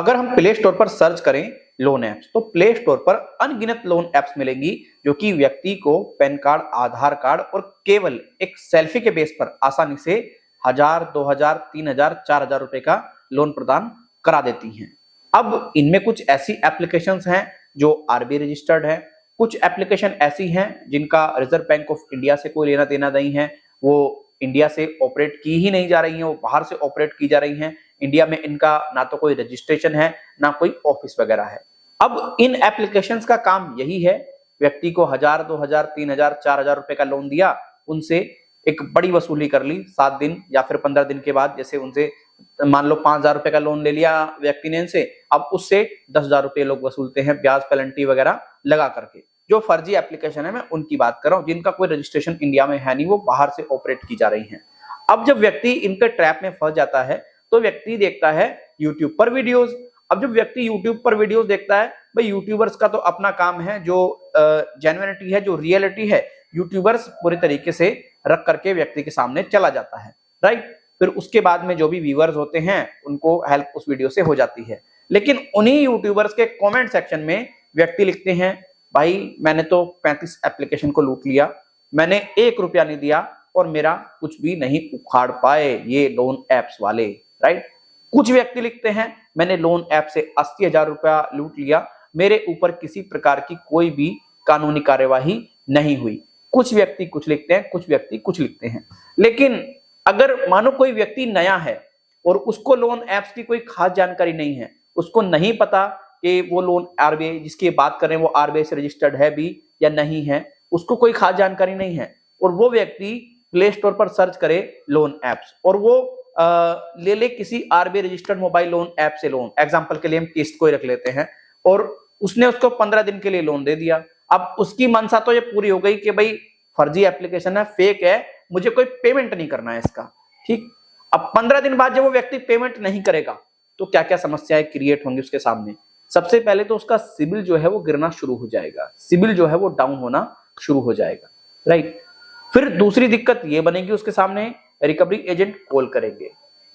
अगर हम play store पर सर्च करें लोन एप्स, तो प्ले स्टोर पर अनगिनत लोन एप्स मिलेंगी जो कि व्यक्ति को पैन कार्ड, आधार कार्ड और केवल एक सेल्फी के बेस पर आसानी से 1000, 2000, 3000, 4000 रुपए का लोन प्रदान करा देती हैं। अब इनमें कुछ ऐसी एप्लीकेशंस हैं जो आरबीआई रजिस्टर्ड है, कुछ एप्लीकेशन ऐसी हैं जिनका रिजर्व बैंक ऑफ इंडिया से कोई लेना देना नहीं है, वो इंडिया से ऑपरेट की ही नहीं जा रही हैं, वो बाहर से ऑपरेट की जा रही हैं। इंडिया में इनका ना तो कोई रजिस्ट्रेशन है, ना कोई ऑफिस वगैरह है। अब इन एप्लीकेशंस का काम यही है, व्यक्ति को 1000, 2000, 3000, 4000 रुपए का लोन दिया, उनसे एक बड़ी वसूली कर ली 7 दिन या फिर 15 दिन के बाद। जैसे उनसे मान लो 5000 रुपए का लोन ले लिया व्यक्ति ने इनसे, अब उससे 10,000 रुपए लोग वसूलते हैं ब्याज पेनल्टी वगैरह लगा करके। जो फर्जी एप्लीकेशन है मैं उनकी बात कर रहा हूं, जिनका कोई रजिस्ट्रेशन इंडिया में है नहीं, वो बाहर से ऑपरेट की जा रही हैं। अब जब व्यक्ति इनके ट्रैप में फंस जाता है तो व्यक्ति देखता है यूट्यूब पर वीडियोस। अब जब व्यक्ति यूट्यूब पर वीडियोस देखता है, भाई यूट्यूबर्स का तो अपना काम है, जो जेन्युइनिटी है, जो रियलिटी है, यूट्यूबर्स पूरे तरीके से रख करके व्यक्ति के सामने चला जाता है, राइट। फिर उसके बाद में जो भी व्यूअर्स होते हैं उनको हेल्प उस वीडियो से हो जाती है। लेकिन उन्हीं यूट्यूबर्स के कमेंट सेक्शन में व्यक्ति लिखते हैं, भाई मैंने तो 35 एप्लीकेशन को लूट लिया, मैंने 1 रुपया नहीं दिया और मेरा कुछ भी नहीं उखाड़ पाए ये लोन एप्स वाले, राइट। कुछ व्यक्ति लिखते हैं, मैंने लोन ऐप से 80,000 रुपया लूट लिया, मेरे ऊपर किसी प्रकार की कोई भी कानूनी कार्यवाही नहीं हुई। कुछ व्यक्ति कुछ लिखते हैं, कुछ व्यक्ति कुछ लिखते हैं। लेकिन अगर मानो कोई व्यक्ति नया है और उसको लोन ऐप्स की कोई खास जानकारी नहीं है, उसको नहीं पता कि वो लोन आरबीआई जिसकी बात कर रहे हैं वो आरबीआई से रजिस्टर्ड है भी या नहीं है, उसको कोई खास जानकारी नहीं है, और वो व्यक्ति प्ले स्टोर पर सर्च करे लोन ऐप्स और वो ले ले किसी RBI registered mobile loan app से लोन, एग्जांपल के लिए हम किस्त को ही रख लेते हैं, और उसने उसको 15 दिन के लिए लोन दे दिया। अब उसकी मनसा तो ये पूरी हो गई कि भाई फर्जी एप्लीकेशन है, फेक है, मुझे कोई पेमेंट नहीं करना है इसका, ठीक। अब 15 दिन बाद जब वो व्यक्ति पेमेंट नहीं करेगा तो क्या क्या समस्याएं क्रिएट होंगी उसके सामने। सबसे पहले तो उसका सिबिल जो है वो गिरना शुरू हो जाएगा, सिबिल जो है वो डाउन होना शुरू हो जाएगा, राइट। फिर दूसरी दिक्कत ये बनेगी उसके सामने, रिकवरी एजेंट कॉल करेंगे,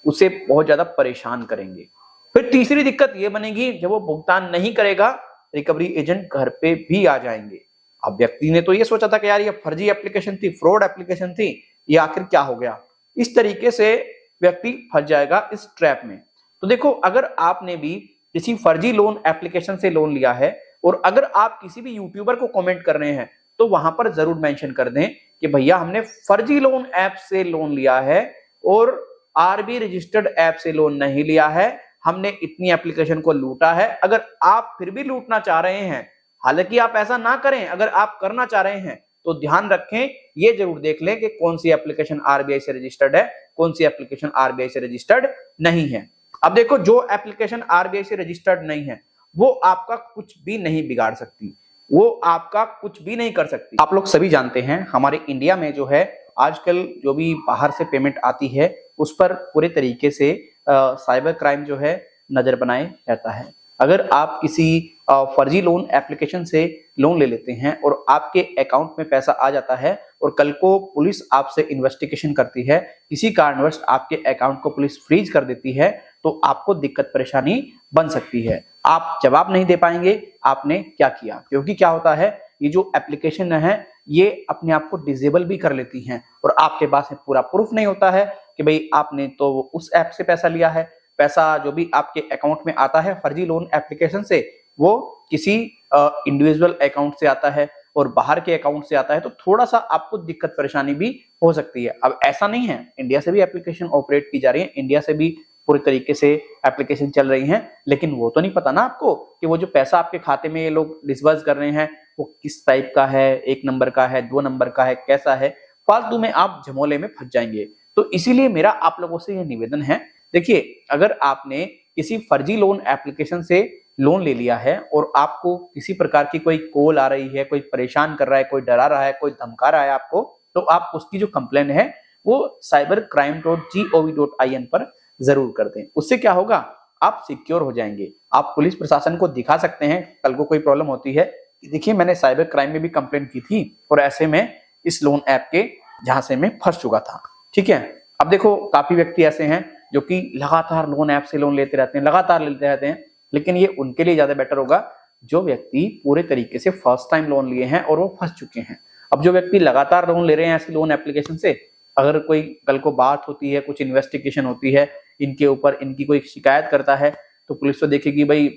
उसे बहुत ज्यादा परेशान करेंगे। फिर तीसरी दिक्कत ये बनेगी, जब वो भुगतान नहीं करेगा रिकवरी एजेंट घर पे भी आ जाएंगे। अब व्यक्ति ने तो ये सोचा था कि यार ये फर्जी एप्लीकेशन थी, फ्रॉड एप्लीकेशन थी, ये आखिर क्या हो गया। इस तरीके से व्यक्ति फंस जाएगा इस ट्रैप में। तो देखो, अगर आपने भी किसी फर्जी लोन एप्लीकेशन से लोन लिया है और अगर आप किसी भी यूट्यूबर को कमेंट कर रहे हैं तो वहां पर जरूर मेंशन कर दें कि भैया हमने फर्जी लोन ऐप से लोन लिया है और आरबीआई रजिस्टर्ड ऐप से लोन नहीं लिया है, हमने इतनी एप्लीकेशन को लूटा है। अगर आप फिर भी लूटना चाह रहे हैं, हालांकि आप ऐसा ना करें, अगर आप करना चाह रहे हैं तो ध्यान रखें, ये जरूर देख लें कि कौन सी एप्लीकेशन आरबीआई से रजिस्टर्ड है, कौन सी एप्लीकेशन आरबीआई से रजिस्टर्ड नहीं है। अब देखो, जो एप्लीकेशन आरबीआई से रजिस्टर्ड नहीं है वो आपका कुछ भी नहीं बिगाड़ सकती, वो आपका कुछ भी नहीं कर सकती। आप लोग सभी जानते हैं हमारे इंडिया में जो है आजकल जो भी बाहर से पेमेंट आती है उस पर पूरे तरीके से साइबर क्राइम जो है नजर बनाए रहता है। अगर आप किसी फर्जी लोन एप्लीकेशन से लोन ले लेते हैं और आपके अकाउंट में पैसा आ जाता है और कल को पुलिस आपसे इन्वेस्टिगेशन करती है, किसी कारणवश आपके अकाउंट को पुलिस फ्रीज कर देती है, तो आपको दिक्कत परेशानी बन सकती है। आप जवाब नहीं दे पाएंगे आपने क्या किया, क्योंकि क्या होता है, ये जो एप्लीकेशन है ये अपने आप को डिसेबल भी कर लेती हैं और आपके पास पूरा प्रूफ नहीं होता है कि भाई आपने तो उस ऐप से पैसा लिया है। पैसा जो भी आपके अकाउंट में आता है फर्जी लोन एप्लीकेशन से, वो किसी इंडिविजुअल अकाउंट से आता है और बाहर के अकाउंट से आता है, तो थोड़ा सा आपको दिक्कत परेशानी भी हो सकती है। अब ऐसा नहीं है, इंडिया से भी एप्लीकेशन ऑपरेट की जा रही है, इंडिया से भी पूरी तरीके से एप्लीकेशन चल रही हैं, लेकिन वो तो नहीं पता ना आपको कि वो जो पैसा आपके खाते में ये लोग डिसबर्स कर रहे हैं वो किस टाइप का है, 1 नंबर का है, 2 नंबर का है, कैसा है। फालतू में आप झमोले में फंस जाएंगे। तो इसीलिए मेरा आप लोगों से यह निवेदन है, देखिए, अगर आपने किसी फर्जी लोन एप्लीकेशन से लोन ले लिया है और आपको किसी प्रकार की कोई कॉल आ रही है, कोई परेशान कर रहा है, कोई डरा रहा है, कोई धमका रहा है आपको, तो आप उसकी जो कंप्लेन है वो cybercrime.gov.in पर जरूर कर दें। उससे क्या होगा, आप सिक्योर हो जाएंगे, आप पुलिस प्रशासन को दिखा सकते हैं कल को कोई प्रॉब्लम होती है, देखिए मैंने साइबर क्राइम में भी कंप्लेंट की थी और ऐसे में इस लोन ऐप के जहां से मैं फंस चुका था, ठीक है। अब देखो, काफी व्यक्ति ऐसे हैं जो कि लगातार लोन ऐप से लोन लेते रहते हैं, लगातार लेते रहते हैं, लेकिन ये उनके लिए ज्यादा बेटर होगा जो व्यक्ति पूरे तरीके से फर्स्ट टाइम लोन लिए हैं और वो फंस चुके हैं। अब जो व्यक्ति लगातार लोन ले रहे हैं ऐसी लोन एप्लीकेशन से, अगर कोई कल को बात होती है, कुछ इन्वेस्टिगेशन होती है इनके ऊपर, इनकी कोई शिकायत करता है, तो पुलिस तो देखेगी भाई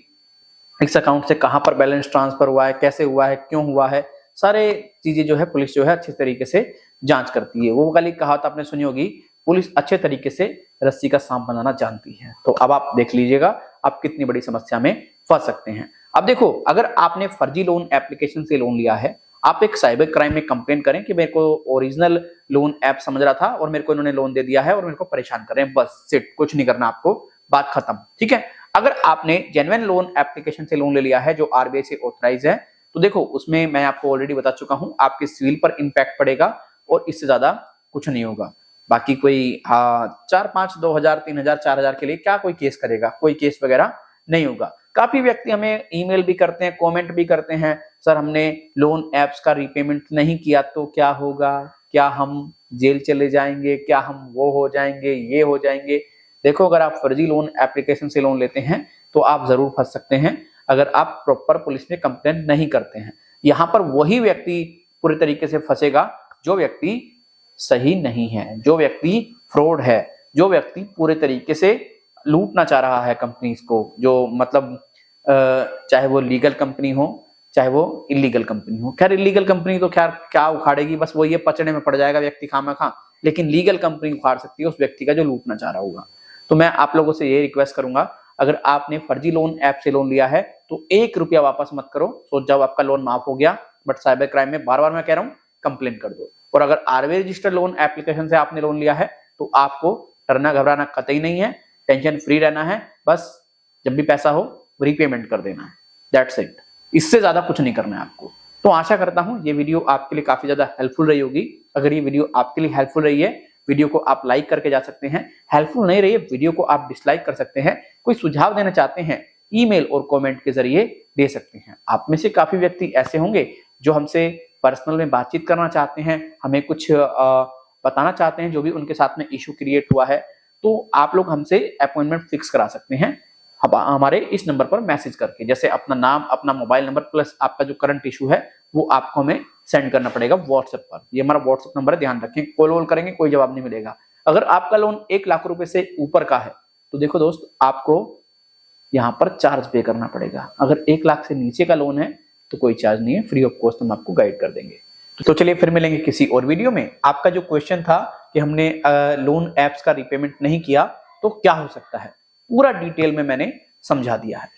इस अकाउंट से कहां पर बैलेंस ट्रांसफर हुआ है, कैसे हुआ है, क्यों हुआ है, सारे चीजें जो है पुलिस जो है अच्छे तरीके से जांच करती है। वो वाली कहावत आपने सुनी होगी, पुलिस अच्छे तरीके से रस्सी का सांप बनाना जानती है। तो अब आप देख लीजिएगा आप कितनी बड़ी समस्या में फंस सकते हैं। अब देखो, अगर आपने फर्जी लोन एप्लीकेशन से लोन लिया है, आप एक साइबर क्राइम में कंप्लेन करें कि मेरे को ओरिजिनल लोन ऐप समझ रहा था और मेरे को इन्होंने लोन दे दिया है और मेरे को परेशान कर रहे हैं, बस सिट, कुछ नहीं करना आपको, बात खत्म। ठीक है। अगर आपने जेन्युइन लोन एप्लीकेशन से लोन ले लिया है जो आरबीआई से ऑथराइज है, तो देखो उसमें मैं आपको ऑलरेडी बता चुका हूं, आपके सिविल पर इंपैक्ट पड़ेगा और इससे ज्यादा कुछ नहीं होगा। बाकी कोई 4-5, 2,000, 3,000, 4,000 के लिए क्या कोई केस करेगा, कोई केस वगैरह नहीं होगा। काफी व्यक्ति हमें ईमेल भी करते हैं, कमेंट भी करते हैं, सर हमने लोन एप्स का रीपेमेंट नहीं किया तो क्या होगा, क्या हम जेल चले जाएंगे, क्या हम वो हो जाएंगे, ये हो जाएंगे। देखो, अगर आप फर्जी लोन एप्लीकेशन से लोन लेते हैं तो आप जरूर फंस सकते हैं अगर आप प्रॉपर पुलिस में कंप्लेंट नहीं करते हैं। यहां पर वही व्यक्ति पूरे तरीके से फंसेगा जो व्यक्ति सही नहीं है, जो व्यक्ति फ्रॉड है, जो व्यक्ति पूरे तरीके से लूटना चाह रहा है कंपनीज को, जो मतलब चाहे वो लीगल कंपनी हो चाहे वो इलीगल कंपनी हो। खैर इलीगल कंपनी तो खैर क्या उखाड़ेगी, बस वो ये पचड़े में पड़ जाएगा व्यक्ति खामा, लेकिन लीगल कंपनी उखाड़ सकती है उस व्यक्ति का जो लूटना चाह रहा होगा। तो मैं आप लोगों से ये रिक्वेस्ट करूंगा, अगर आपने फर्जी लोन ऐप से लोन लिया है तो 1 रुपया वापस मत करो, सोच जाओ आपका लोन माफ हो गया, बट साइबर क्राइम में बार बार मैं कह रहा हूं कंप्लेन कर दो। और अगर आरबीआई रजिस्टर्ड लोन एप्लीकेशन से आपने लोन लिया है तो आपको डरना घबराना कतई नहीं है, टेंशन फ्री रहना है, बस जब भी पैसा हो रीपेमेंट कर देना है, दैट्स इट। इससे ज्यादा कुछ नहीं करना है आपको। तो आशा करता हूं ये वीडियो आपके लिए काफी ज्यादा हेल्पफुल रही होगी। अगर ये वीडियो आपके लिए हेल्पफुल रही है, वीडियो को आप लाइक करके जा सकते हैं। हेल्पफुल नहीं रही है, वीडियो को आप डिसलाइक कर सकते हैं। कोई सुझाव देना चाहते हैं, ईमेल और कमेंट के जरिए दे सकते हैं। आप में से काफी व्यक्ति ऐसे होंगे जो हमसे पर्सनल में बातचीत करना चाहते हैं, हमें कुछ बताना चाहते हैं जो भी उनके साथ में इशू क्रिएट हुआ है, तो आप लोग हमसे अपॉइंटमेंट फिक्स करा सकते हैं हमारे इस नंबर पर मैसेज करके। जैसे अपना नाम, अपना मोबाइल नंबर प्लस आपका जो करंट इशू है वो आपको हमें सेंड करना पड़ेगा व्हाट्सएप पर। ये हमारा व्हाट्सएप नंबर है, ध्यान रखें। कॉल वॉल करेंगे कोई जवाब नहीं मिलेगा। अगर आपका लोन 1 लाख रुपए से ऊपर का है तो देखो दोस्त, आपको यहाँ पर चार्ज पे करना पड़ेगा। अगर 1 लाख से नीचे का लोन है तो कोई चार्ज नहीं है, फ्री ऑफ कॉस्ट हम आपको गाइड कर देंगे। तो चलिए फिर मिलेंगे किसी और वीडियो में। आपका जो क्वेश्चन था कि हमने लोन एप्स का रीपेमेंट नहीं किया तो क्या हो सकता है, पूरा डिटेल में मैंने समझा दिया है।